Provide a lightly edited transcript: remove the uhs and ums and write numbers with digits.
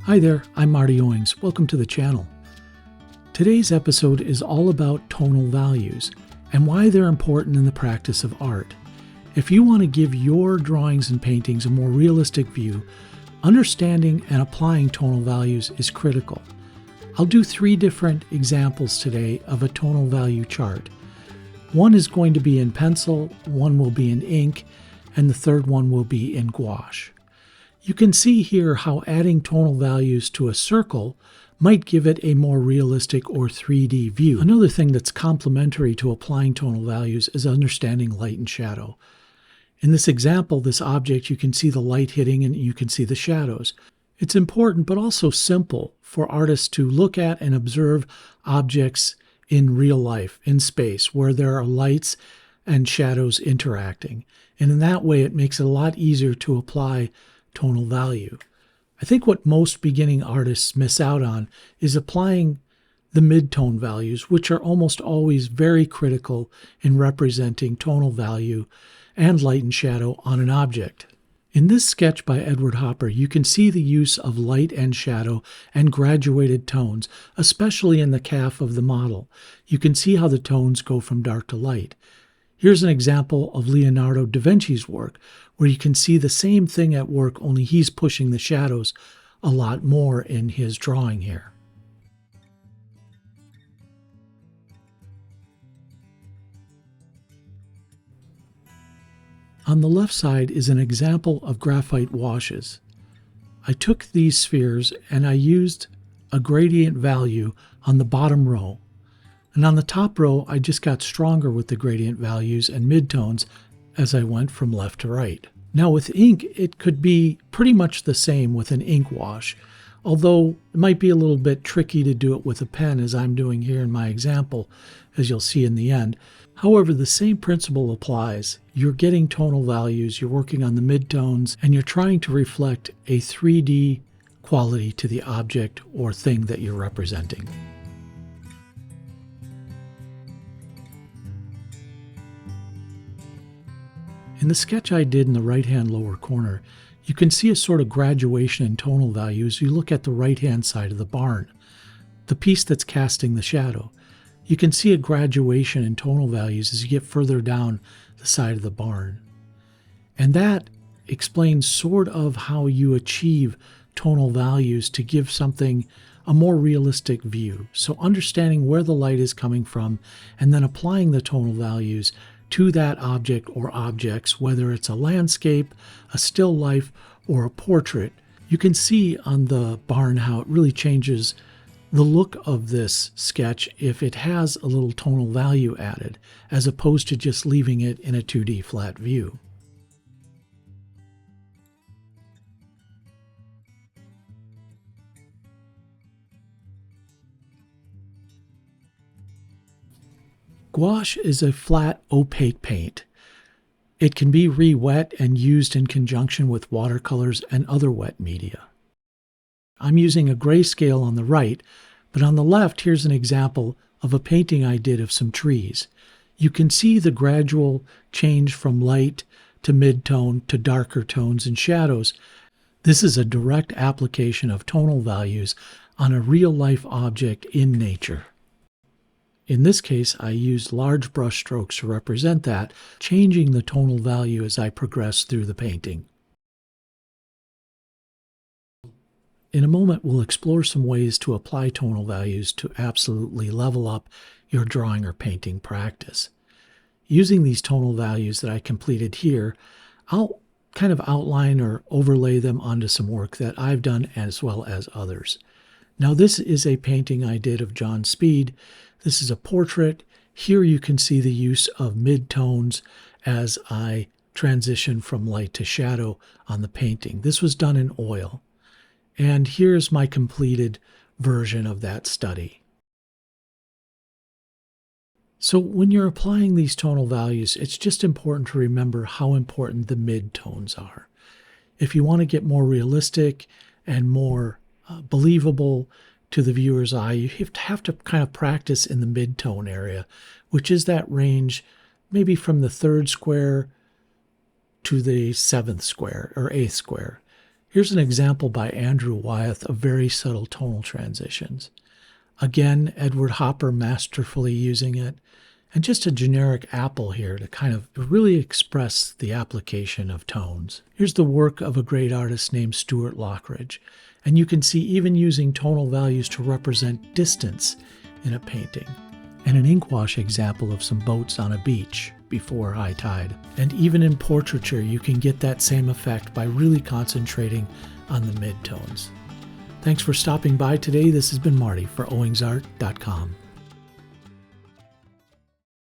Hi there, I'm Marty Owings. Welcome to the channel. Today's episode is all about tonal values and why they're important in the practice of art. If you want to give your drawings and paintings a more realistic view, understanding and applying tonal values is critical. I'll do 3 different examples today of a tonal value chart. One is going to be in pencil, one will be in ink, and the third one will be in gouache. You can see here how adding tonal values to a circle might give it a more realistic or 3D view. Another thing that's complementary to applying tonal values is understanding light and shadow. In this example, this object, you can see the light hitting and you can see the shadows. It's important but also simple for artists to look at and observe objects in real life, in space, where there are lights and shadows interacting. And in that way, it makes it a lot easier to apply tonal value. I think what most beginning artists miss out on is applying the mid-tone values, which are almost always very critical in representing tonal value and light and shadow on an object. In this sketch by Edward Hopper, you can see the use of light and shadow and graduated tones, especially in the calf of the model. You can see how the tones go from dark to light. Here's an example of Leonardo da Vinci's work, where you can see the same thing at work, only he's pushing the shadows a lot more in his drawing here. On the left side is an example of graphite washes. I took these spheres and I used a gradient value on the bottom row. And on the top row, I just got stronger with the gradient values and midtones as I went from left to right. Now with ink, it could be pretty much the same with an ink wash, although it might be a little bit tricky to do it with a pen as I'm doing here in my example, as you'll see in the end. However, the same principle applies. You're getting tonal values, you're working on the midtones, and you're trying to reflect a 3D quality to the object or thing that you're representing. In the sketch I did in the right-hand lower corner, you can see a sort of graduation in tonal values. You look at the right-hand side of the barn, the piece that's casting the shadow. You can see a graduation in tonal values as you get further down the side of the barn. And that explains sort of how you achieve tonal values to give something a more realistic view. So understanding where the light is coming from and then applying the tonal values to that object or objects, whether it's a landscape, a still life, or a portrait. You can see on the barn how it really changes the look of this sketch if it has a little tonal value added, as opposed to just leaving it in a 2D flat view. Gouache is a flat, opaque paint. It can be re-wet and used in conjunction with watercolors and other wet media. I'm using a grayscale on the right, but on the left, here's an example of a painting I did of some trees. You can see the gradual change from light to mid-tone to darker tones and shadows. This is a direct application of tonal values on a real-life object in nature. In this case, I used large brush strokes to represent that, changing the tonal value as I progress through the painting. In a moment, we'll explore some ways to apply tonal values to absolutely level up your drawing or painting practice. Using these tonal values that I completed here, I'll kind of outline or overlay them onto some work that I've done as well as others. Now this is a painting I did of John Speed. This is a portrait. Here you can see the use of midtones as I transition from light to shadow on the painting. This was done in oil. And here's my completed version of that study. So when you're applying these tonal values, it's just important to remember how important the midtones are. If you want to get more realistic and more believable to the viewer's eye, you have to kind of practice in the mid-tone area, which is that range maybe from the 3rd square to the 7th square or 8th square. Here's an example by Andrew Wyeth of very subtle tonal transitions. Again, Edward Hopper masterfully using it, and just a generic apple here to kind of really express the application of tones. Here's the work of a great artist named Stuart Lockridge, and you can see even using tonal values to represent distance in a painting, and an ink wash example of some boats on a beach before high tide. And even in portraiture, you can get that same effect by really concentrating on the midtones. Thanks for stopping by today. This has been Marty for owingsart.com.